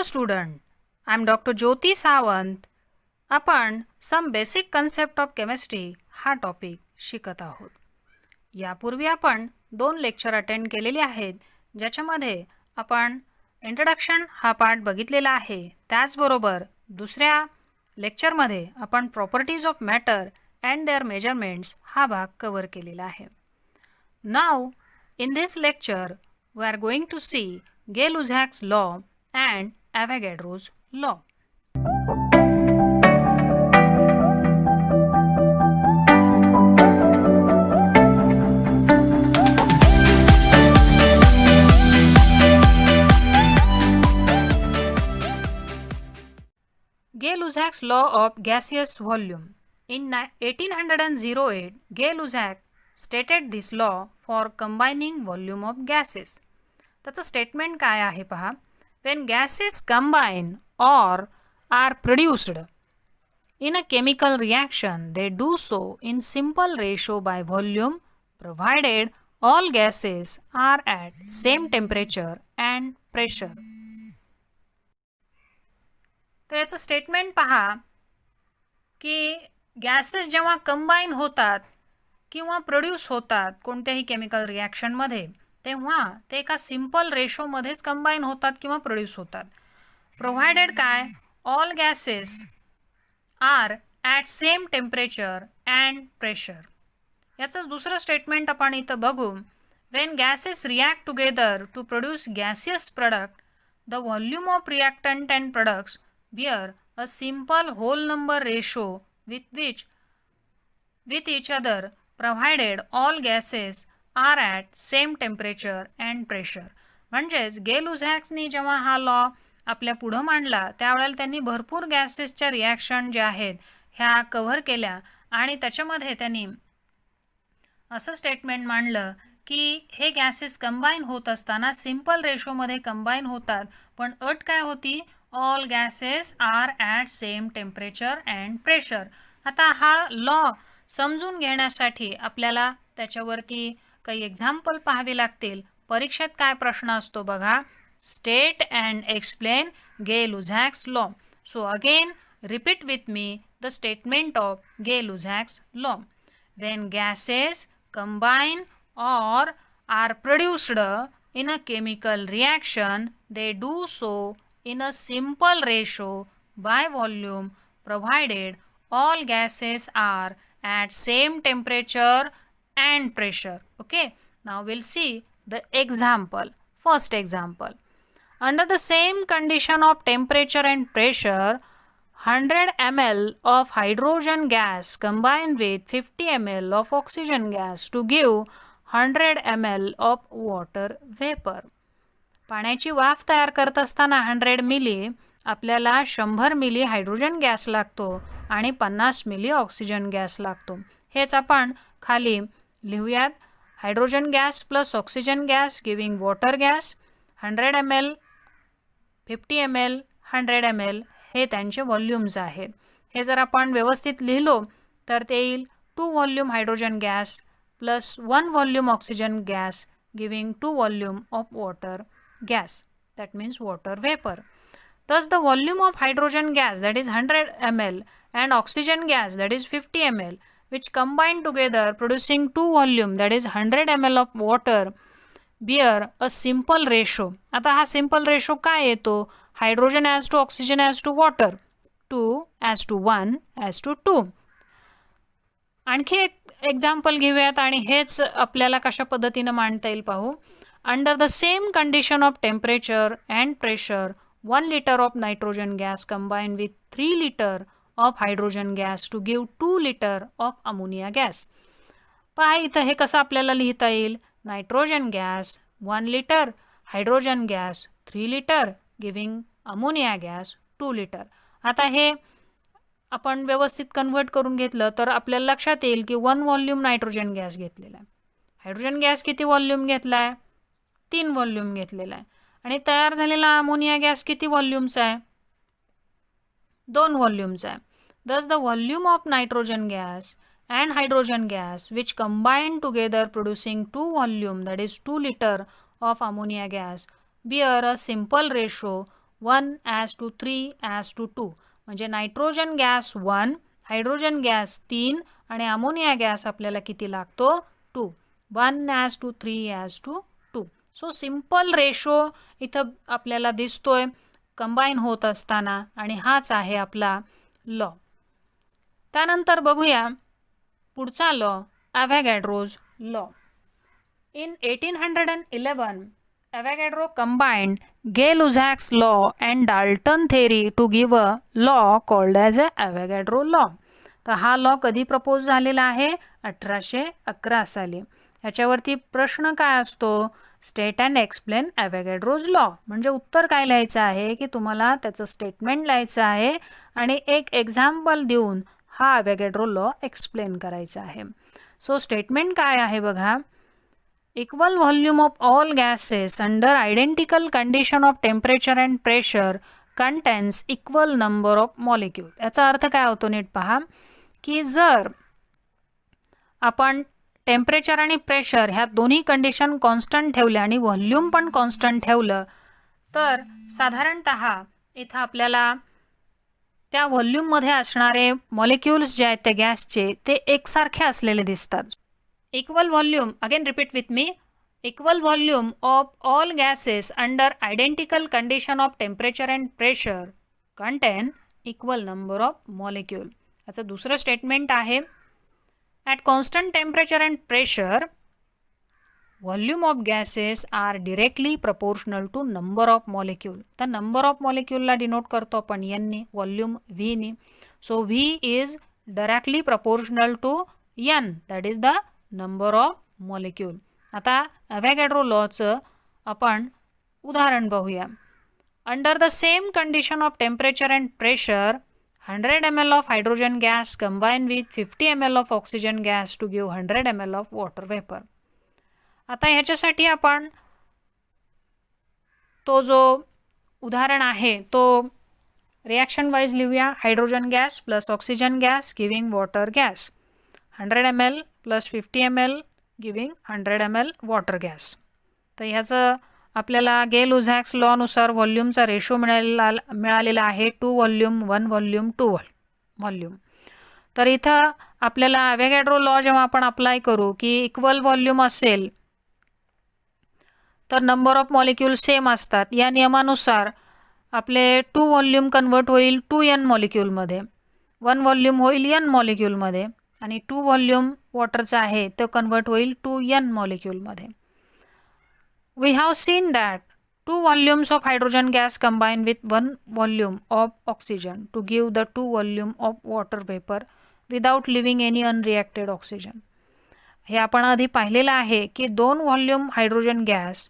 Hello student, I am doctor Jyoti Sawant. आपण some basic concept of chemistry हा topic शिकत आहोत. यापूर्वी आपण 2 लेक्चर अटेंड केलेली आहेत, ज्याच्यामध्ये आपण इंट्रोडक्शन हा पार्ट बघितलेला आहे. त्याचबरोबर दुसऱ्या लेक्चरमध्ये आपण properties of matter and their measurements हा भाग कव्हर केलेला आहे. नाव in this lecture we are going to see Gay-Lussac's law and Avogadro's law. Gay-Lussac's law of gaseous volume. In 1808, Gay-Lussac stated this law for combining volume of gases. त्याचं statement काय आहे पहा. When gases combine or are produced in a chemical reaction, they do so in simple ratio by volume, provided all gases are at same temperature and pressure. तर याचं statement पहा की gases जेव्हा combine होतात किंवा प्रोड्यूस होतात कोणत्याही chemical रिॲक्शनमध्ये, तेव्हा ते एका सिंपल रेशोमध्येच कंबाईन होतात किंवा प्रोड्यूस होतात. प्रोव्हाइडेड काय, all gases are at same temperature and pressure. याचं दुसरं स्टेटमेंट आपण इथं बघू. When gases react together to produce gaseous product, the volume of reactant and products bear a simple whole number ratio with each other, provided all gases are at same temperature and pressure. म्हणजेच गे-लुझॅक्सनी जेव्हा हा law आपल्या पुढं मांडला त्यावेळेला त्यांनी भरपूर गॅसेसच्या reaction ज्या आहेत ह्या कव्हर केल्या आणि त्याच्यामध्ये त्यांनी असं स्टेटमेंट मांडलं की हे गॅसेस कंबाईन होत असताना सिंपल रेशोमध्ये कंबाईन होतात, पण अट काय होती, all gases are at same temperature and pressure. आता हा लॉ समजून घेण्यासाठी आपल्याला त्याच्यावरती काही एक्झाम्पल पाहावे लागतील. परीक्षेत काय प्रश्न असतो बघा, state and explain Gay Lussac's law. So again repeat with me the statement of Gay Lussac's law. When gases combine or are produced in a chemical reaction, they do so in a simple ratio by volume, provided all gases are at same temperature and pressure. Okay, now we'll see the example. First example, under the same condition of temperature and pressure, 100 ml of hydrogen gas combined with 50 ml of oxygen gas to give 100 ml of water vapor. पाण्याची वाफ तयार करत असताना 100 milli आपल्याला 100 milli hydrogen gas लागतो आणि 50 milli oxygen gas लागतो. हेच आपण खाली लिहूयात. Hydrogen gas plus oxygen gas giving water gas. 100 ml, 50 ml, 100 ml हे त्यांचे व्हॉल्यूम्स आहेत. हे जर आपण व्यवस्थित लिहिलो तर ते येईल 2 volume hydrogen gas plus 1 volume oxygen gas giving 2 volume of water gas, that means water vapor. Thus the volume of hydrogen gas, that is 100 ml, and oxygen gas, that is 50 ml, which combine together producing 2 volume, that is 100 ml of water, bear a simple ratio. आता हा simple ratio काय येतो, hydrogen as to oxygen as to water, 2 as to 1 as to 2. आणखी एक example घेऊयात आणि हेच आपल्याला कशा पद्धतीने मांडता येईल पाहू. Under the same condition of temperature and pressure, 1 liter of nitrogen gas combined with 3 liter of hydrogen gas to give 2 liter of ammonia gas. पहा इथं हे कसं आपल्याला लिहिता येईल. Nitrogen gas 1 litre, hydrogen gas 3 litre giving ammonia gas 2 litre. आता हे आपण व्यवस्थित कन्व्हर्ट करून घेतलं तर आपल्याला लक्षात येईल की 1 व्हॉल्यूम नायट्रोजन गॅस घेतलेला आहे. हायड्रोजन गॅस किती व्हॉल्यूम घेतला आहे, 3 व्हॉल्यूम घेतलेला आहे. आणि तयार झालेला अमोनिया गॅस किती व्हॉल्यूम्स आहे, 2 व्हॉल्यूम्स आहे. दस the volume of nitrogen gas and hydrogen gas which combine together producing 2 volume, that is 2 liter of ammonia gas, bear a simple ratio 1:3:2 म्हणजे नायट्रोजन गॅस 1, हायड्रोजन गॅस 3 आणि ammonia gas आपल्याला किती लागतो 2. 1:3:2. So simple ratio इथं आपल्याला दिसतोय combine होत असताना आणि हाच आहे आपला लॉ. त्यानंतर बघूया पुढचा law ॲव्होगॅड्रोज law. In 1811, Avogadro combined Gay-Lussac's law and Dalton theory to give a law called as a Avogadro law. तर हा लॉ कधी प्रपोज झालेला आहे 1811 साली. याच्यावरती प्रश्न काय असतो स्टेट अँड एक्सप्लेन ॲव्होगॅड्रोज लॉ. म्हणजे उत्तर काय लिहायचं आहे की तुम्हाला त्याचं स्टेटमेंट लिहायचं आहे आणि एक एक्झाम्पल देऊन हा ॲव्होगॅड्रो लॉ एक्सप्लेन करायचा आहे. सो स्टेटमेंट काय आहे बघा. Equal volume of all gases under identical condition of temperature and pressure contains equal number of molecule. याचा अर्थ काय होतो नीट पहा की जर आपण टेम्परेचर आणि प्रेशर ह्या दोन्ही कंडिशन कॉन्स्टंट ठेवल्या आणि व्हॉल्यूम पण कॉन्स्टंट ठेवलं तर साधारणतः इथं आपल्याला त्या व्हॉल्यूममध्ये असणारे मॉलिक्युल्स जे आहेत त्या गॅसचे ते एकसारखे असलेले दिसतात. Equal volume, again repeat with me, equal volume of all gases under identical condition of temperature and pressure contain equal number of molecule. याचं दुसरं स्टेटमेंट आहे at constant temperature and pressure volume of gases are directly proportional to number of molecule. तर number of molecule ला denote करतो आपण n ने, volume v ने. So v is directly proportional to n, that is the number of molecule. आता Avogadro लॉचं आपण उदाहरण पाहूया. Under the same condition of temperature and pressure 100 ml of hydrogen gas combine with 50 ml of oxygen gas to give 100 ml of water vapour. आता ह्याच्यासाठी आपण तो जो उदाहरण आहे तो रिॲक्शन वाईज लिहूया. Hydrogen gas plus oxygen gas giving water gas. 100 ml plus 50 ml giving 100 ml water gas. तर ह्याचं आपल्याला गे-लुझॅक्स लॉनुसार व्हॉल्यूमचा रेशो मिळालेला आहे 2 व्हॉल्यूम 1 व्हॉल्यूम 2 व्हॉल्यूम. तर इथं आपल्याला ॲव्होगॅड्रो लॉ जेव्हा आपण अप्लाय करू की इक्वल व्हॉल्यूम असेल तर नंबर ऑफ मॉलिक्यूल सेम असतात. या नियमानुसार आपले 2 व्हॉल्यूम कन्वर्ट होईल 2n मॉलिक्यूलमध्ये, 1 व्हॉल्यूम होईल n मॉलिक्यूलमध्ये आणि 2 व्हॉल्यूम वॉटरचा आहे तो कन्वर्ट होईल 2n मॉलिक्यूलमध्ये. We have seen that 2 volumes of hydrogen gas combine with 1 volume of oxygen to give the 2 volume of water vapour without leaving any unreacted oxygen. हे आपण आधी पाहिलेलं आहे की 2 volume hydrogen gas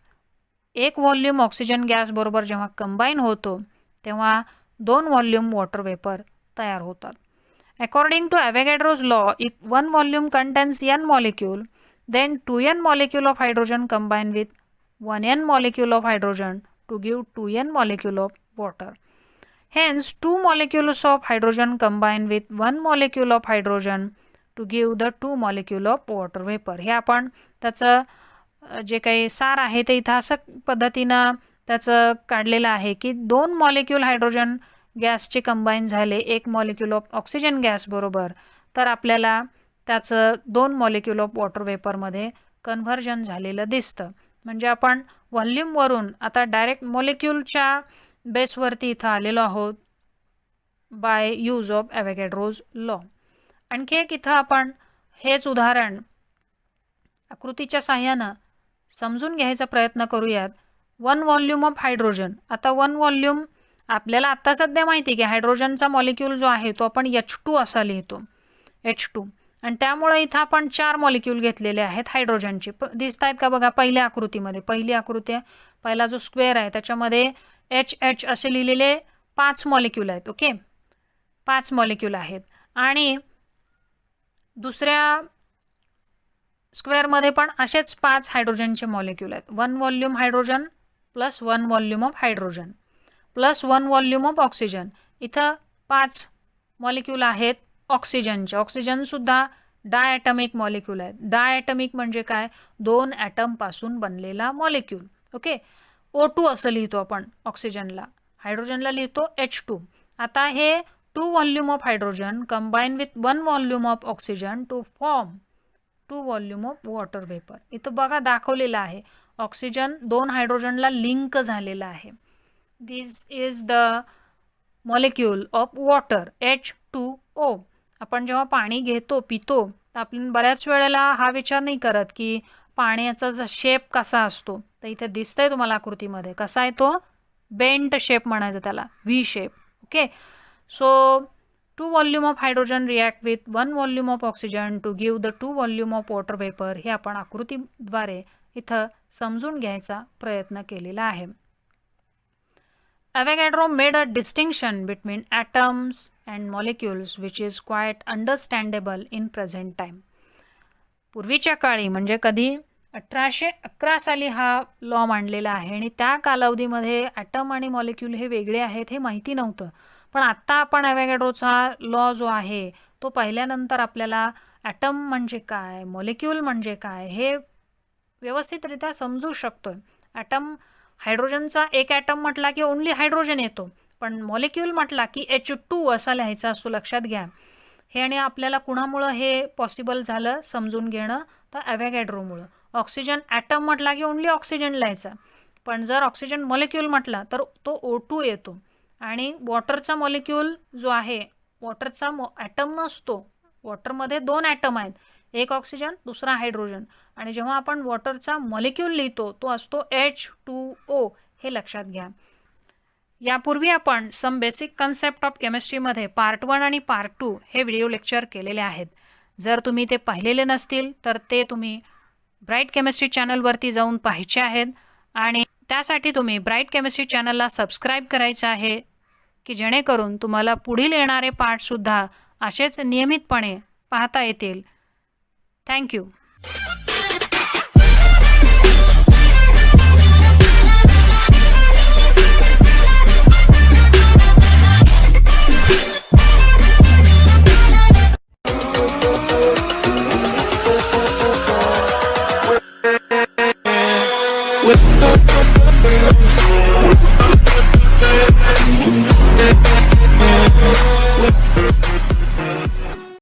1 volume oxygen gas बरोबर जेव्हा combine होतो तेव्हा 2 व्हॉल्यूम वॉटर वेपर तयार होतात. According to Avogadro's law, if 1 volume contains n molecule, then 2n molecule of hydrogen combine with 1n molecule of hydrogen to give 2n molecule of water. Hence, 2 molecules of hydrogen combine with 1 molecule of hydrogen to give the 2 molecule of water vapor. हे आपण त्याचं जे काही सार आहे ते इथं असं पद्धतीनं त्याचं काढलेलं आहे की 2 मॉलिक्यूल हायड्रोजन गॅसचे कंबाईन झाले 1 मॉलिक्यूल ऑफ ऑक्सिजन गॅस बरोबर तर आपल्याला त्याचं 2 मॉलिक्यूल ऑफ वॉटर वेपरमध्ये कन्व्हर्जन झालेलं दिसतं. म्हणजे आपण व्हॉल्यूमवरून आता डायरेक्ट मॉलिक्यूलच्या बेसवरती इथं आलेलो आहोत बाय यूज ऑफ ॲव्होगॅड्रोज लॉ. आणखी एक इथं आपण हेच उदाहरण आकृतीच्या साह्यानं समजून घ्यायचा प्रयत्न करूयात. 1 व्हॉल्यूम ऑफ हायड्रोजन. आता 1 व्हॉल्यूम आपल्याला आत्ता सध्या माहिती आहे की हायड्रोजनचा मॉलिक्यूल जो आहे तो आपण H2 असा लिहितो H2 आणि त्यामुळे इथं आपण 4 मॉलिक्यूल घेतलेले आहेत हायड्रोजनचे. दिसत आहेत का बघा पहिल्या आकृतीमध्ये. पहिली आकृती पहिला जो स्क्वेअर आहे त्याच्यामध्ये HH असे लिहिलेले 5 मॉलिक्यूल आहेत. ओके 5 मॉलिक्यूल आहेत आणि दुसऱ्या स्क्वेअरमध्ये पण असेच 5 हायड्रोजनचे मॉलिक्यूल आहेत. 1 volume hydrogen plus 1 volume of hydrogen plus 1 volume of oxygen. इथं 5 मॉलिक्यूल आहेत ऑक्सिजनचे. ऑक्सिजनसुद्धा डायॲटमिक मॉलिक्यूल आहेत. डायॲटमिक म्हणजे काय 2 ॲटमपासून बनलेला मॉलिक्यूल. ओके O2 असं लिहितो आपण ऑक्सिजनला. हायड्रोजनला लिहितो H2. आता हे 2 volume of hydrogen combine with 1 volume of oxygen to form 2 volume of water vapour. इथं बघा दाखवलेलं आहे ऑक्सिजन 2 हायड्रोजनला लिंक झालेला आहे. This is the molecule of water H2O. आपण जेव्हा पाणी घेतो पितो तर आपण बऱ्याच वेळेला हा विचार नाही करत की पाण्याचा शेप कसा असतो. तर इथे दिसतंय तुम्हाला आकृतीमध्ये कसा आहे तो बेंट शेप म्हणायचं त्याला, V shape. Okay, so 2 volume of hydrogen react with 1 volume of oxygen to give the 2 volume of water vapour. हे आपण आकृतीद्वारे इथं समजून घ्यायचा प्रयत्न केलेला आहे. Avogadro made a distinction between atoms and molecules which is quite understandable in present time. पूर्वीच्या काळी म्हणजे कधी 1811 साली हा लॉ मांडलेला आहे आणि त्या कालावधीमध्ये ॲटम आणि मॉलिक्यूल हे वेगळे आहेत हे माहिती नव्हतं. पण आत्ता आपण ॲव्हॅगॅड्रोचा लॉ जो आहे तो पाहिल्यानंतर आपल्याला ॲटम म्हणजे काय, मॉलिक्यूल म्हणजे काय हे व्यवस्थितरित्या समजू शकतोय. ॲटम हायड्रोजनचा एक ॲटम म्हटला की ओन्ली हायड्रोजन येतो, पण मॉलिक्यूल म्हटला की H2 असा लिहायचा असतो. लक्षात घ्या हे. आणि आपल्याला कुणामुळं हे पॉसिबल झालं समजून घेणं, तर ॲव्हॅगॅड्रोमुळं. ऑक्सिजन ॲटम म्हटला की ओन्ली ऑक्सिजन लिहायचा, पण जर ऑक्सिजन मॉलिक्यूल म्हटला तर तो O2 येतो. आणि वॉटरचा मॉलिक्यूल जो आहे वॉटरचा ॲटम नसतो. वॉटरमध्ये 2 ॲटम आहेत, एक ऑक्सिजन दुसरा हायड्रोजन. आणि जेव्हा आपण वॉटरचा मॉलिक्यूल लिहितो तो असतो H2O. हे लक्षात घ्या. यापूर्वी आपण सम बेसिक कन्सेप्ट ऑफ केमिस्ट्रीमध्ये पार्ट 1 आणि पार्ट 2 हे व्हिडिओ लेक्चर केलेले आहेत. जर तुम्ही ते पाहिलेले नसतील तर ते तुम्ही ब्राईट केमिस्ट्री चॅनलवरती जाऊन पाहायचे आहेत. आणि त्यासाठी तुम्ही ब्राईट केमिस्ट्री चॅनलला सबस्क्राईब करायचं आहे की जेणेकरून तुम्हाला पुढील येणारे पार्टसुद्धा असेच नियमितपणे पाहता येतील. थँक्यू.